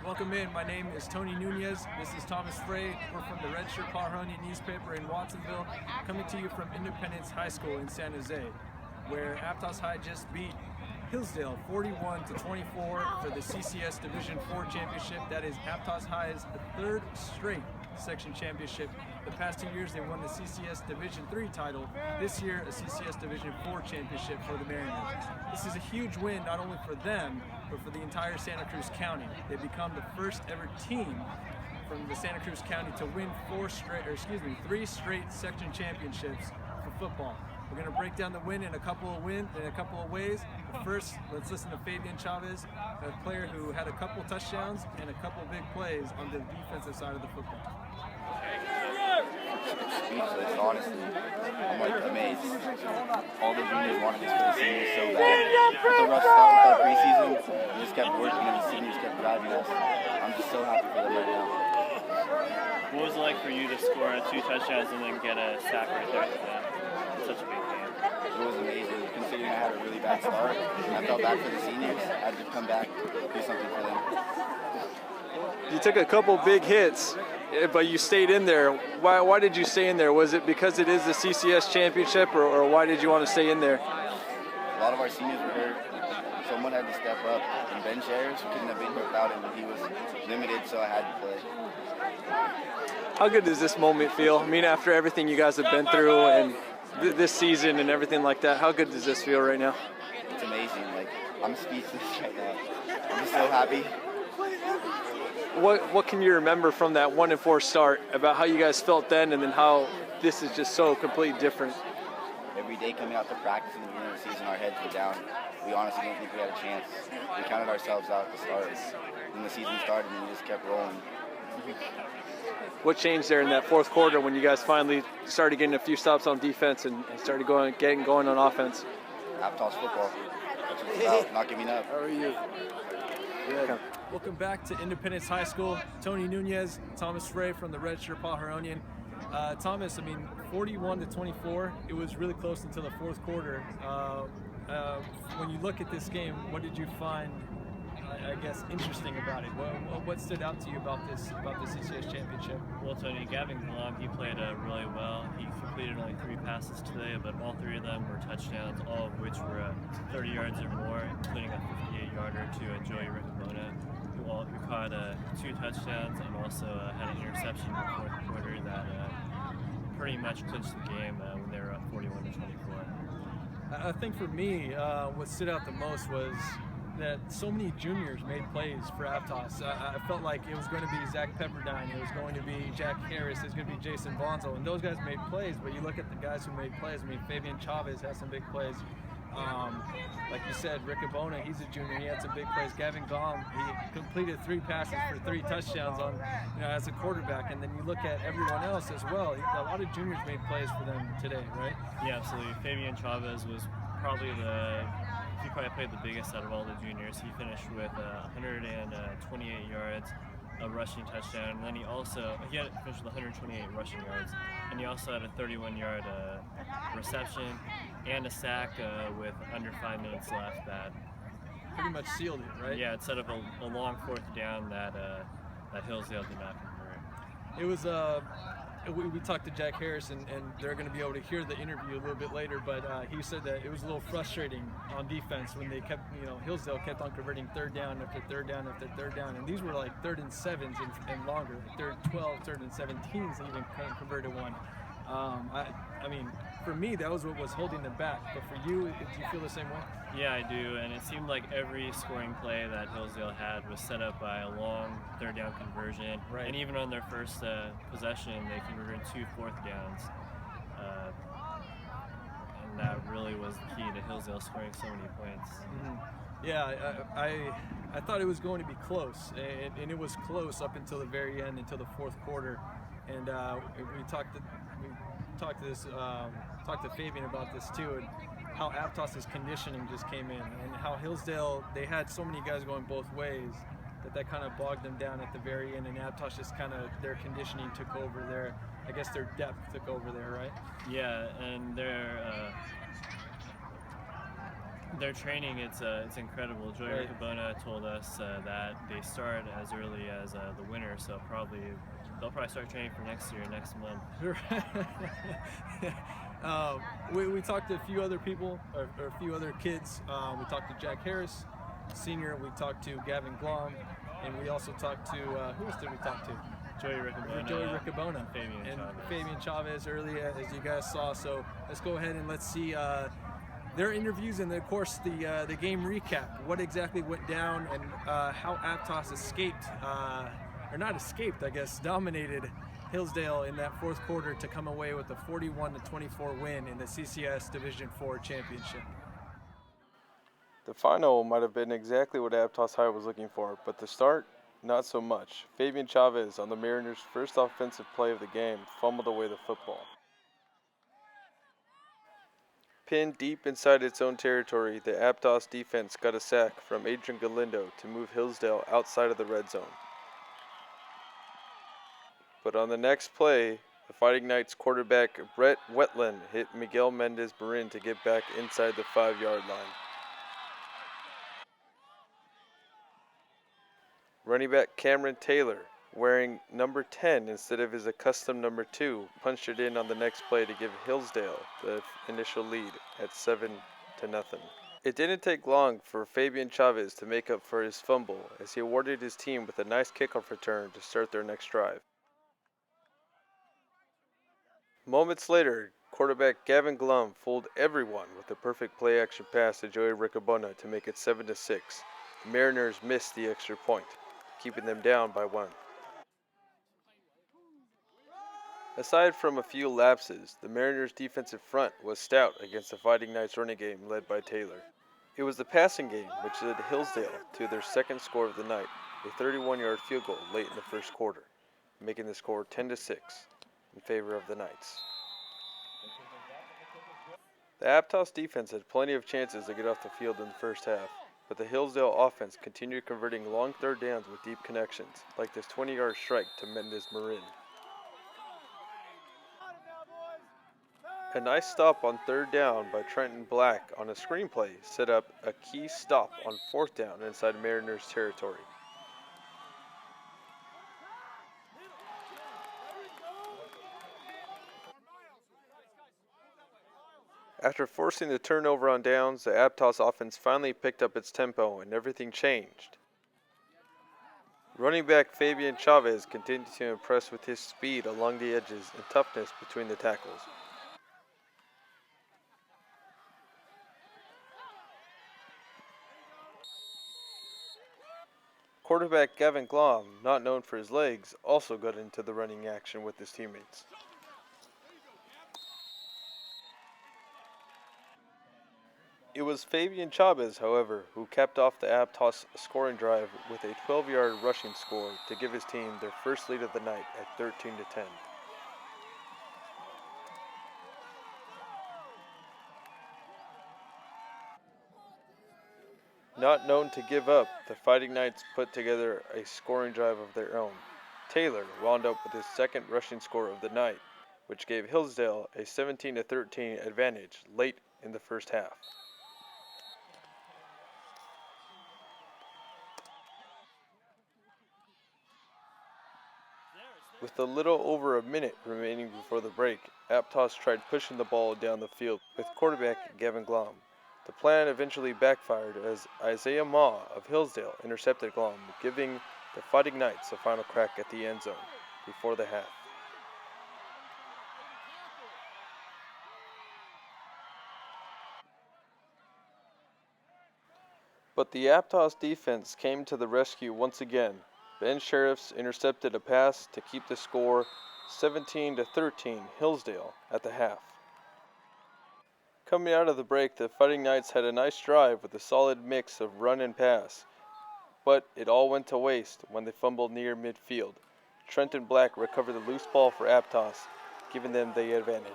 Welcome in. My name is Tony Nunez. This is Thomas Frey. We're from the Register Paharonian newspaper in Watsonville, coming to you from Independence High School in San Jose, where Aptos High just beat Hillsdale 41-24 for the CCS Division 4 championship. That is Aptos High's third straight section championship. The past 2 years they won the CCS Division 3 title. This year a CCS Division 4 championship for the Mariners. This is a huge win not only for them, but for the entire Santa Cruz County. They become the first ever team from the Santa Cruz County to win three straight section championships for football. We're going to break down the win in a couple of ways. But first, let's listen to Fabian Chavez, a player who had a couple touchdowns and a couple big plays on the defensive side of the football. Speechless, honestly. I'm like amazed. All the juniors wanted this for the seniors so bad. With a rough start with our preseason, we just kept working and the seniors kept driving us. I'm just so happy for them right now. What was it like for you to score 2 touchdowns and then get a sack right there at the end? It's such a big game. It was amazing, considering I had a really bad start. I felt bad for the seniors. I had to come back, do something for them. You took a couple big hits, but you stayed in there. Why did you stay in there? Was it because it is the CCS championship, or why did you want to stay in there? A lot of our seniors were hurt. Someone had to step up. And Ben Harris, we couldn't have been here without him, but he was limited, so I had to play. How good does this moment feel? I mean, after everything you guys have been through and this season and everything like that, how good does this feel right now? It's amazing. Like, I'm speechless right now. I'm just so happy. What can you remember from that 1-4 start about how you guys felt then, and then how this is just so completely different? Every day coming out to practice in the beginning of the season, our heads were down. We honestly didn't think we had a chance. We counted ourselves out at the start. When the season started, and we just kept rolling. What changed there in that fourth quarter when you guys finally started getting a few stops on defense and started getting going on offense? Aptos football. That's what it's about, not giving up. How are you? Good. Welcome back to Independence High School. Tony Nunez, Thomas Frey from the Register Paharonian. Thomas, 41-24. It was really close until the fourth quarter. When you look at this game, what did you find, I guess, interesting about it? What stood out to you about the CCS championship? Well, Tony, Gavin Glaum, he played really well. He completed only 3 passes today, but all 3 of them were touchdowns, all of which were 30 yards or more, including a 58-yarder to Joey Riccabona, who caught 2 touchdowns and also had an interception in the fourth quarter that pretty much clinched the game when they were up 41-24. I think for me, what stood out the most was that so many juniors made plays for Aptos. I felt like it was going to be Zach Pepperdine, it was going to be Jack Harris, it was going to be Jason Bonzo, and those guys made plays, but you look at the guys who made plays. Fabian Chavez had some big plays. Like you said, Riccabona, he's a junior, he had some big plays. Gavin Glaum, he completed 3 passes for 3 touchdowns as a quarterback, and then you look at everyone else as well. A lot of juniors made plays for them today, right? Yeah, absolutely. Fabian Chavez was probably he probably played the biggest out of all the juniors. He finished with 128 yards, a rushing touchdown, and then he had finished with 128 rushing yards, and he also had a 31-yard reception and a sack with under 5 minutes left that pretty much sealed it, right? Yeah, instead of a long 4th down that Hillsdale did not convert. It was we talked to Jack Harris, and they're going to be able to hear the interview a little bit later, but he said that it was a little frustrating on defense when they kept, Hillsdale kept on converting 3rd down after 3rd down after 3rd down, and these were like 3rd and 7s and longer, 3rd 12, 3rd and 17s even converted one. For me, that was what was holding them back. But for you, do you feel the same way? Yeah, I do. And it seemed like every scoring play that Hillsdale had was set up by a long 3rd down conversion. Right. And even on their first possession, they converted 2 4th downs. And that really was the key to Hillsdale scoring so many points. Mm-hmm. Yeah, I thought it was going to be close, and it was close up until the very end, until the fourth quarter. And we talked to Fabian about this too, and how Aptos' conditioning just came in, and how Hillsdale, they had so many guys going both ways that kind of bogged them down at the very end, and Aptos just kind of, their conditioning took over there. I guess their depth took over there, right? Yeah, and Their training, it's incredible. Joey Riccabona told us that they start as early as the winter, so they'll probably start training for next month. We talked to a few other people, or a few other kids. We talked to Jack Harris, senior. We talked to Gavin Glaum, and we also talked to, who else did we talk to? Joey Riccabona. And Fabian Chavez earlier, as you guys saw. So let's go ahead and let's see their interviews and, of course, the game recap. What exactly went down and how Aptos escaped, or not escaped, I guess, dominated Hillsdale in that fourth quarter to come away with a 41-24 win in the CCS Division IV championship. The final might have been exactly what Aptos High was looking for, but the start, not so much. Fabian Chavez, on the Mariners' first offensive play of the game, fumbled away the football. Pinned deep inside its own territory, the Aptos defense got a sack from Adrian Galindo to move Hillsdale outside of the red zone. But on the next play, the Fighting Knights quarterback Brett Wetland hit Miguel Mendez-Marin to get back inside the 5-yard line. Running back Cameron Taylor, wearing number 10 instead of his accustomed number 2, punched it in on the next play to give Hillsdale the initial lead at 7-0. It didn't take long for Fabian Chavez to make up for his fumble as he awarded his team with a nice kickoff return to start their next drive. Moments later, quarterback Gavin Glaum fooled everyone with a perfect play-action pass to Joey Riccabona to make it 7-6. The Mariners missed the extra point, keeping them down by 1. Aside from a few lapses, the Mariners' defensive front was stout against the Fighting Knights running game led by Taylor. It was the passing game which led Hillsdale to their second score of the night, a 31-yard field goal late in the first quarter, making the score 10-6 in favor of the Knights. The Aptos defense had plenty of chances to get off the field in the first half, but the Hillsdale offense continued converting long third downs with deep connections, like this 20-yard strike to Mendez-Marin. A nice stop on third down by Trenton Black on a screenplay set up a key stop on fourth down inside Mariners territory. After forcing the turnover on downs, the Aptos offense finally picked up its tempo and everything changed. Running back Fabian Chavez continued to impress with his speed along the edges and toughness between the tackles. Quarterback Gavin Glaum, not known for his legs, also got into the running action with his teammates. It was Fabian Chavez, however, who capped off the Aptos scoring drive with a 12-yard rushing score to give his team their first lead of the night at 13-10. Not known to give up, the Fighting Knights put together a scoring drive of their own. Taylor wound up with his second rushing score of the night, which gave Hillsdale a 17-13 advantage late in the first half. With a little over a minute remaining before the break, Aptos tried pushing the ball down the field with quarterback Gavin Glaum. The plan eventually backfired as Isaiah Ma of Hillsdale intercepted Glaum, giving the Fighting Knights a final crack at the end zone before the half. But the Aptos defense came to the rescue once again. Ben Sheriffs intercepted a pass to keep the score 17-13 Hillsdale at the half. Coming out of the break, the Fighting Knights had a nice drive with a solid mix of run and pass, but it all went to waste when they fumbled near midfield. Trenton Black recovered the loose ball for Aptos, giving them the advantage.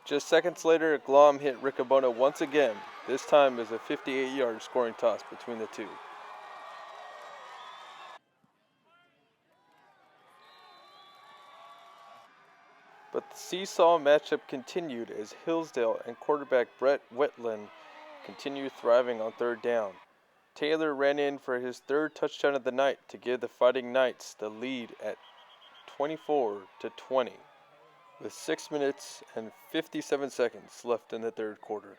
Just seconds later, Glaum hit Riccabona once again, this time as a 58-yard scoring toss between the two. But the seesaw matchup continued as Hillsdale and quarterback Brett Wetland continued thriving on third down. Taylor ran in for his third touchdown of the night to give the Fighting Knights the lead at 24-20, with 6 minutes and 57 seconds left in the third quarter.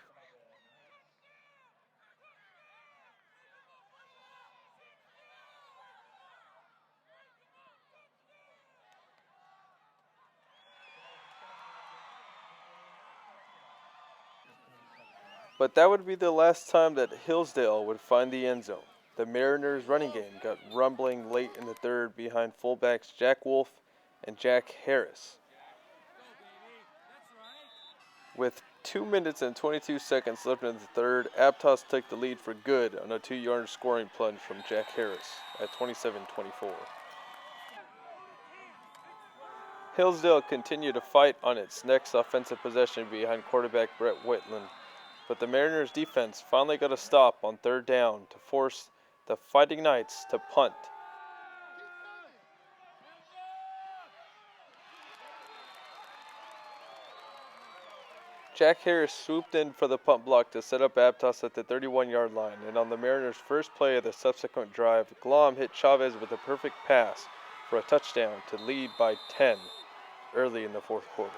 But that would be the last time that Hillsdale would find the end zone. The Mariners' running game got rumbling late in the third behind fullbacks Jack Wolf and Jack Harris. With 2 minutes and 22 seconds left in the third, Aptos took the lead for good on a 2-yard scoring plunge from Jack Harris at 27-24. Hillsdale continued to fight on its next offensive possession behind quarterback Brett Whitland, but the Mariners' defense finally got a stop on third down to force the Fighting Knights to punt. Jack Harris swooped in for the punt block to set up Aptos at the 31-yard line, and on the Mariners' first play of the subsequent drive, Glaum hit Chavez with a perfect pass for a touchdown to lead by 10 early in the fourth quarter.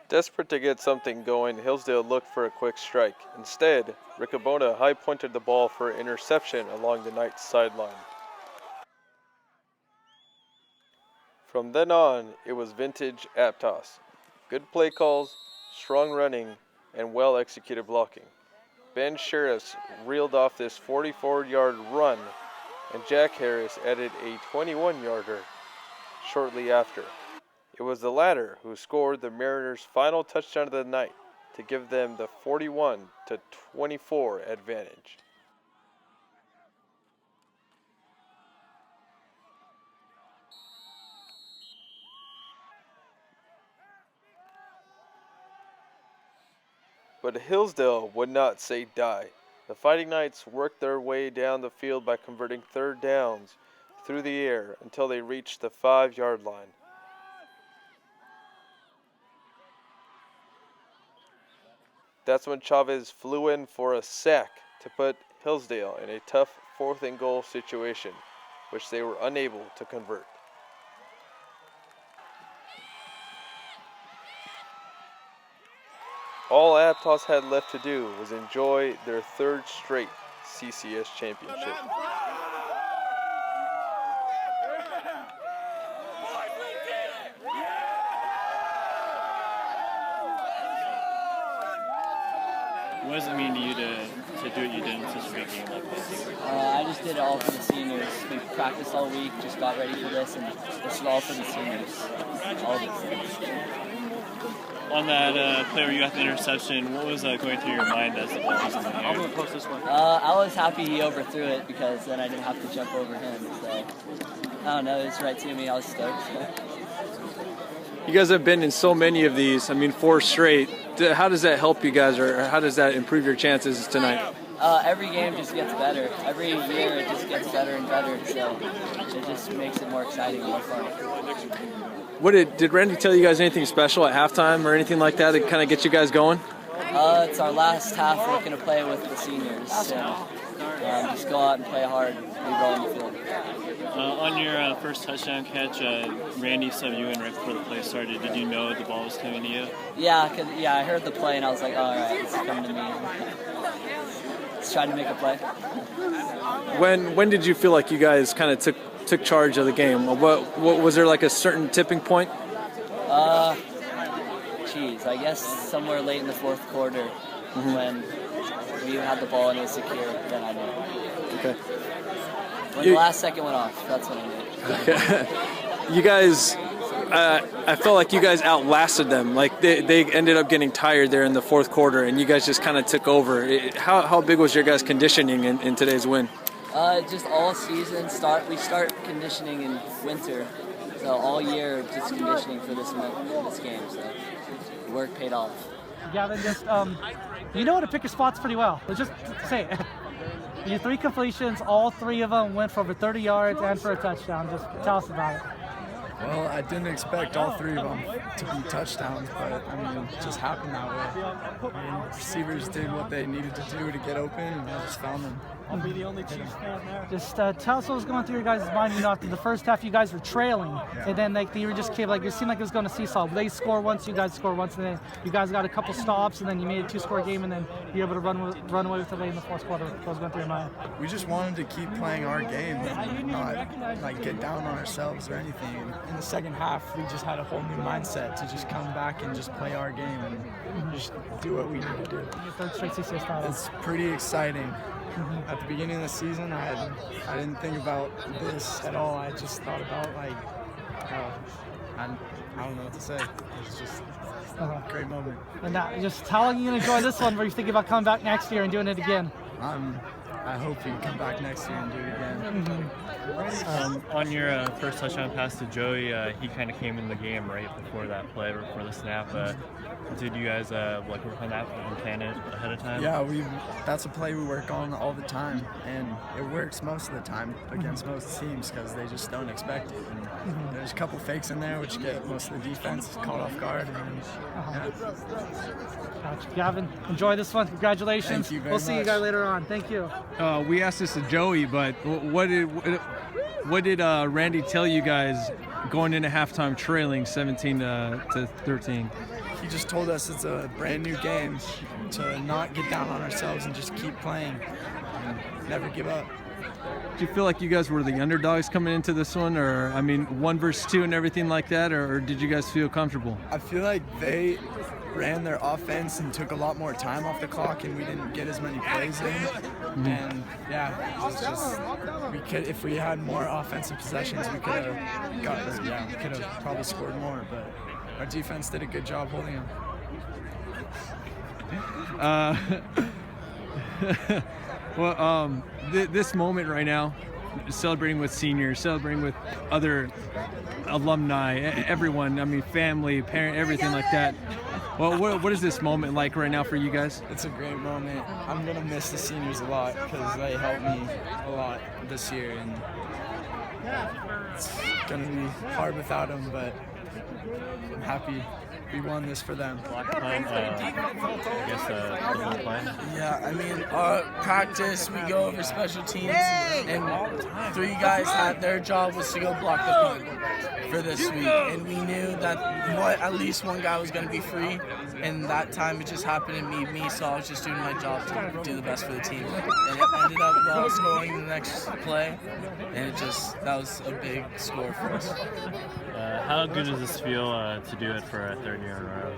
Desperate to get something going, Hillsdale looked for a quick strike. Instead, Riccabona high-pointed the ball for an interception along the Knights' sideline. From then on, it was vintage Aptos. Good play calls, strong running, and well-executed blocking. Ben Sheriffs reeled off this 44-yard run, and Jack Harris added a 21-yarder shortly after. It was the latter who scored the Mariners' final touchdown of the night to give them the 41-24 advantage. But Hillsdale would not say die. The Fighting Knights worked their way down the field by converting third downs through the air until they reached the 5-yard line. That's when Chavez flew in for a sack to put Hillsdale in a tough 4th and goal situation, which they were unable to convert. All Aptos had left to do was enjoy their 3rd straight CCS championship. What does it mean to you to do what you did in such a big game like this? I just did it all for the seniors. We practiced all week, just got ready for this, and this is all for the seniors. All of it. On that play where you got the interception, what was going through your mind as the ball was in the air? I'm going to post this one. I was happy he overthrew it because then I didn't have to jump over him. So, I don't know, it was right to me. I was stoked. You guys have been in so many of these, 4 straight. How does that help you guys, or how does that improve your chances tonight? Every game just gets better. Every year it just gets better and better, so it just makes it more exciting and more fun. Did Randy tell you guys anything special at halftime or anything like that to kind of get you guys going? It's our last half we're going to play with the seniors, so just go out and play hard, leave all on the field. On your first touchdown catch, Randy subbed you in right before the play started. Did you know the ball was coming to you? Yeah, I heard the play and I was like, oh, all right, it's coming to me. Just trying to make a play. When did you feel like you guys kind of took charge of the game? What was there like a certain tipping point? I guess somewhere late in the fourth quarter when we had the ball and it was secure, then I knew. Okay. When the last second went off, that's when I knew. Okay. You guys, I felt like you guys outlasted them. Like they ended up getting tired there in the fourth quarter, and you guys just kind of took over. How big was your guys' conditioning in today's win? Just all season. We start conditioning in winter, so all year just conditioning for this game. So work paid off. Gavin, just you know how to pick your spots pretty well. Let's just say it. Your 3 completions, all 3 of them went for over 30 yards and for a touchdown. Just tell us about it. Well, I didn't expect all 3 of them to be touchdowns, but I mean, it just happened that way. I mean, receivers did what they needed to do to get open, and I just found them. I'll be the only Chiefs fan there. Just tell us what was going through your guys' mind. You know, after the first half, you guys were trailing, and then like you were just like it seemed like it was going to seesaw. They score once, you guys score once, and then you guys got a couple stops, and then you made a 2-score game, and then you were able to run away with it late in the fourth quarter. What was going through your mind? We just wanted to keep playing our game and not like get down on ourselves or anything. And in the second half, we just had a whole new mindset to just come back and just play our game and just do what we need to do. Your 3rd straight CCS title. It's pretty exciting. At the beginning of the season, I didn't think about this at all. I just thought about like, I don't know what to say. It's just a great moment. And now, just how long are you gonna enjoy this one? Were you thinking about coming back next year and doing it again? I hope we can come back next year and do it again. On your first touchdown pass to Joey, he kind of came in the game right before that play, before the snap. Did you guys work on that and plan it ahead of time? Yeah, that's a play we work on all the time, and it works most of the time against most teams because they just don't expect it. And there's a couple fakes in there which get most of the defense caught off guard. And, Gotcha. Gavin, enjoy this one. Congratulations. Thank you very We'll see you much. guys later on. Thank you. We asked this to Joey, but what did Randy tell you guys going into halftime trailing 17 to 13? He just told us it's a brand new game to not get down on ourselves and just keep playing and never give up. Do you feel like you guys were the underdogs coming into this one, or 1 versus 2 and everything like that, or did you guys feel comfortable? I feel like they ran their offense and took a lot more time off the clock, and we didn't get as many plays in. And it's just if we had more offensive possessions, we could have probably scored more. But our defense did a good job holding them. Well, this moment right now, celebrating with seniors, celebrating with other alumni, everyone, family, parent, everything like that. Well, what is this moment like right now for you guys? It's a great moment. I'm going to miss the seniors a lot because they helped me a lot this year, and it's going to be hard without them, but I'm happy we won this for them. Yeah, our practice, we go over special teams, and 3 guys their job was to go block the punt for this week, and we knew that at least 1 guy was going to be free, and that time it just happened to be me, so I was just doing my job to do the best for the team, and it ended up well scoring the next play, and that was a big score for us. How good does this feel to do it for a 3rd year in a row?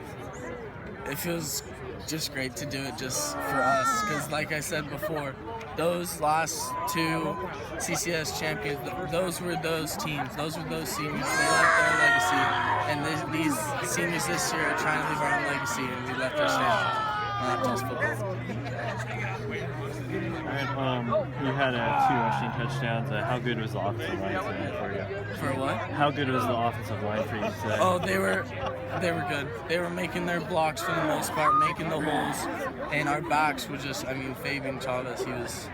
It feels just great to do it just for us, because like I said before, those last 2 CCS champions, those were those teams, those were those seniors. They left their legacy, and these seniors this year are trying to leave our own legacy, and we left our stamp on Aptos football. You had 2 rushing touchdowns. How good was the offensive line today for you? For what? How good was the offensive line for you today? Oh, they were good. They were making their blocks for the most part, making the holes, and our backs were just, Fabian Chavez, he was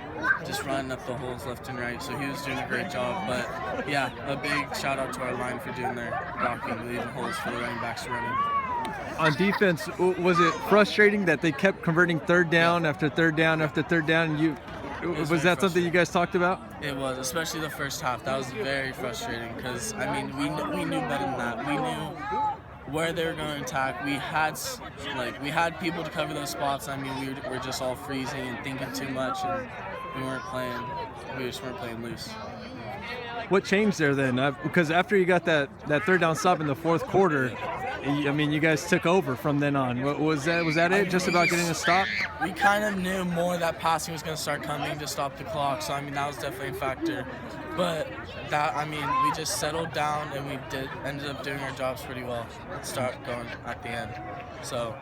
just running up the holes left and right, so he was doing a great job. But yeah, a big shout out to our line for doing their blocking, leaving holes for the running backs to run in. On defense, was it frustrating that they kept converting 3rd down after 3rd down after 3rd down, and was that something you guys talked about? It was, especially the first half. That was very frustrating because, we knew better than that. We knew where they were going to attack. We had people to cover those spots. We were just all freezing and thinking too much, and we just weren't playing loose. What changed there then? Because after you got that 3rd down stop in the 4th quarter, you guys took over from then on. Was that it? Just about getting a stop? We kind of knew more that passing was going to start coming to stop the clock. So that was definitely a factor. But we just settled down and we ended up doing our jobs pretty well. Start going at the end. So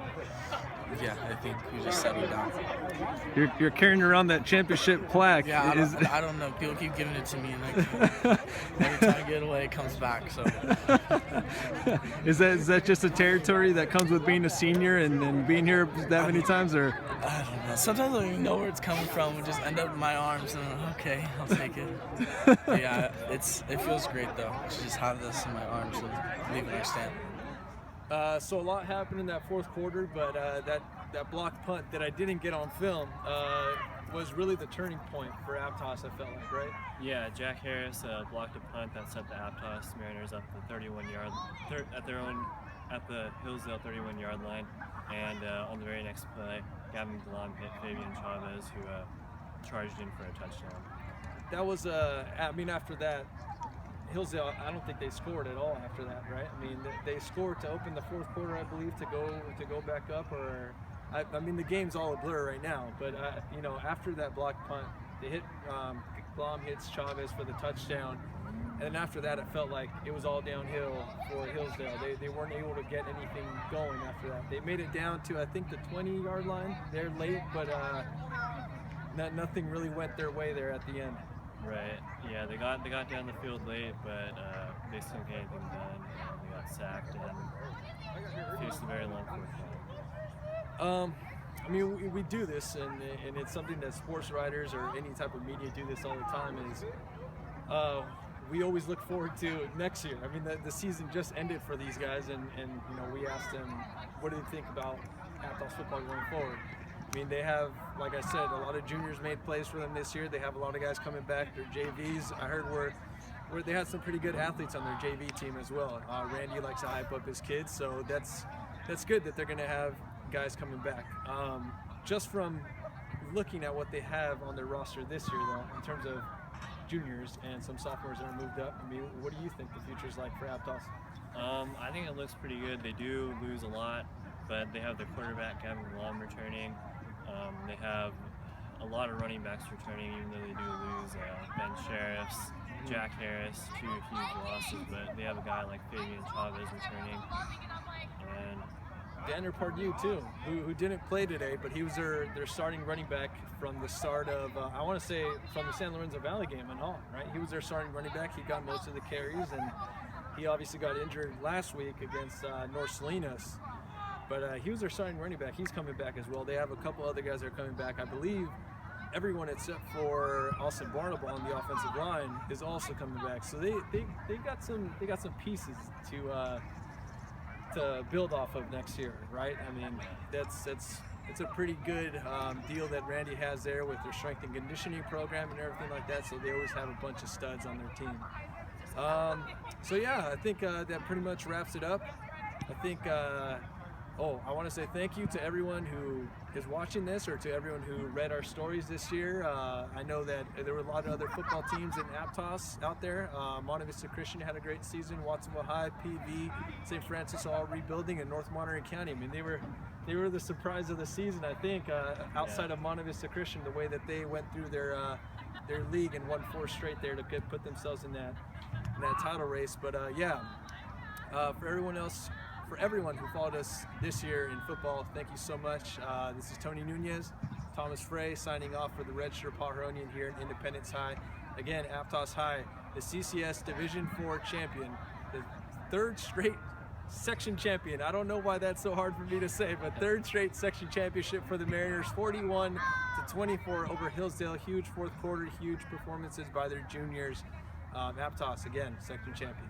yeah, I think we just settled down. You're carrying around that championship plaque. Yeah, I don't know. People keep giving it to me, and every time I get away, it comes back. So is that just a territory that comes with being a senior and being here that many times, or? I don't know. Sometimes I don't even know where it's coming from. It just end up in my arms, and okay, I'll take it. Yeah, it feels great though to just have this in my arms and leaving our stand. So a lot happened in that fourth quarter, but that blocked punt that I didn't get on film was really the turning point for Aptos, I felt like, right? Yeah, Jack Harris blocked a punt that set the Aptos Mariners up the 31-yard at the Hillsdale 31-yard line, and on the very next play, Gavin Glaum hit Fabian Chavez, who charged in for a touchdown. That was, after that, Hillsdale, I don't think they scored at all after that, right? I mean, they scored to open the fourth quarter, I believe, to go back up. Or, I mean, the game's all a blur right now. But after that blocked punt, they hit Glaum hits Chavez for the touchdown, and then after that, it felt like it was all downhill for Hillsdale. They weren't able to get anything going after that. They made it down to, I think, the 20-yard line. They're late, but nothing really went their way there at the end. Right. Yeah, they got down the field late, but they still didn't get anything done. They got sacked and faced a very long fourth down. I mean, we do this, and it's something that sports writers or any type of media do this all the time. Is we always look forward to next year. I mean, the season just ended for these guys, and we asked them, what do they think about Aptos football going forward? I mean, they have, like I said, a lot of juniors made plays for them this year. They have a lot of guys coming back. Their JVs, I heard, where they had some pretty good athletes on their JV team as well. Randy likes to hype up his kids, so that's good that they're going to have guys coming back. Just from looking at what they have on their roster this year, though, in terms of juniors and some sophomores that are moved up, I mean, what do you think the future's like for Aptos? I think it looks pretty good. They do lose a lot, but they have the quarterback, Gavin Glaum, returning. They have a lot of running backs returning, even though they do lose Ben Sheriffs, Jack Harris, two huge losses, but they have a guy like Fabian Chavez returning. And Danner Pardue, too, who didn't play today, but he was their starting running back from the start of, I want to say, from the San Lorenzo Valley game and all, right? He was their starting running back. He got most of the carries, and he obviously got injured last week against North Salinas. But he was their starting running back. He's coming back as well. They have a couple other guys that are coming back. I believe everyone except for Austin Barnable on the offensive line is also coming back. So they got some pieces to build off of next year, right? I mean, it's a pretty good deal that Randy has there with their strength and conditioning program and everything like that. So they always have a bunch of studs on their team. So yeah, I think that pretty much wraps it up. I think. I want to say thank you to everyone who is watching this, or to everyone who read our stories this year. I know that there were a lot of other football teams in Aptos out there. Monte Vista Christian had a great season. Watsonville High, PV, St. Francis all rebuilding, and North Monterey County. I mean, they were the surprise of the season, I think, outside of Monte Vista Christian, the way that they went through their league and won 4 straight there to put themselves in that title race. But for everyone else. For everyone who followed us this year in football, thank you so much. This is Tony Nunez, Thomas Frey signing off for the redshirt Pajaronian here in Independence High. Again, Aptos High, the CCS Division IV champion, the 3rd straight section champion. I don't know why that's so hard for me to say, but 3rd straight section championship for the Mariners, 41-24 over Hillsdale. Huge fourth quarter, huge performances by their juniors. Aptos, again, section champion.